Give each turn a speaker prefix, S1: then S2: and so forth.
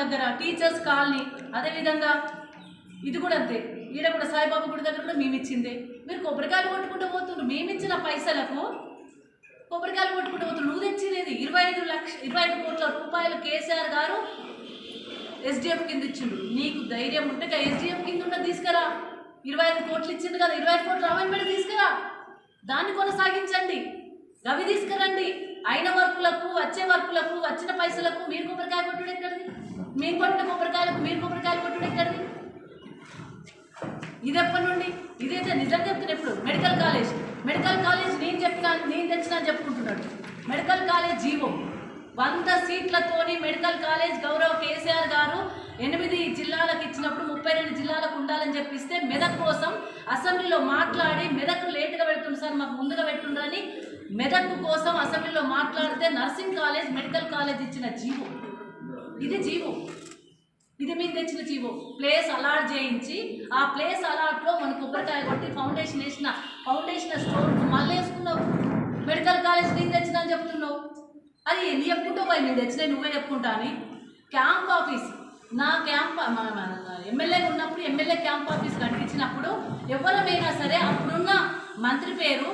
S1: దగ్గర teachers colony, అదేవిధంగా ఇది కూడా అంతే, ఈడ కూడా సాయిబాబా గుడి దగ్గర కూడా మేము ఇచ్చిందే. మీరు కొబ్బరికాయలు కొట్టుకుంటూ పోతుండ్రు, మేము ఇచ్చిన పైసలకు కొబ్బరికాయలు కొట్టుకుంటూ పోతుండ్రు. నువ్వు తెచ్చినది 25 కోట్ల రూపాయలు కేసీఆర్ గారు ఎస్డిఎఫ్ కింద ఇచ్చిండు. నీకు ధైర్యం ఉంటే ఎస్డిఎఫ్ కింద ఉన్న తీసుకురా. 25 కోట్లు ఇచ్చింది కదా, 25 కోట్ల అమెండ్మెంట్ తీసుకురా, దాన్ని కొనసాగించండి. అవి తీసుకురండి. అయిన వర్కులకు, వచ్చే వర్కులకు, వచ్చిన పైసలకు మీరు కొబ్బరికాయ కొట్టుడు ఎక్కడిది? మేము కొట్టిన కొబ్బరికాయలకు మీరు కొబ్బరికాయలు కొట్టుడు ఎక్కడిది? ఇది ఎప్పటి నుండి? ఇదైతే నిజం చెప్తున్నా. ఎప్పుడు మెడికల్ కాలేజ్ నేను తెచ్చినా చెప్పుకుంటున్నాడు. మెడికల్ కాలేజ్ జీవో 100 సీట్లతోని మెడికల్ కాలేజ్ గౌరవ కేసీఆర్ గారు 8 జిల్లాలకు ఇచ్చినప్పుడు 32 జిల్లాలకు ఉండాలని చెప్పిస్తే మెదక్ కోసం అసెంబ్లీలో మాట్లాడి, మెదక్ లేటుగా పెడుతుంది సార్ మాకు ముందుగా పెట్టుండ్రని మెదక్ కోసం అసెంబ్లీలో మాట్లాడితే నర్సింగ్ కాలేజ్, మెడికల్ కాలేజ్ ఇచ్చిన జీవో ఇది. జీవో ఇది మీకు తెచ్చిన జీవో. ప్లేస్ అలాట్ చేయించి ఆ ప్లేస్ అలాట్లో మన కొబ్బరికాయ కొట్టి ఫౌండేషన్ స్టోర్కు మళ్ళీ వేసుకున్నావు. మెడికల్ కాలేజ్ నేను తెచ్చిన అని చెప్తున్నావు. అది ఎన్ని చెప్పుకుంటావు పోయి, నేను తెచ్చినా నువ్వే చెప్పుకుంటా అని. క్యాంప్ ఆఫీస్ నా క్యాంప్ ఎమ్మెల్యేగా ఉన్నప్పుడు ఎమ్మెల్యే క్యాంప్ ఆఫీస్ కట్టించినప్పుడు ఎవరమైనా సరే అప్పుడున్న మంత్రి పేరు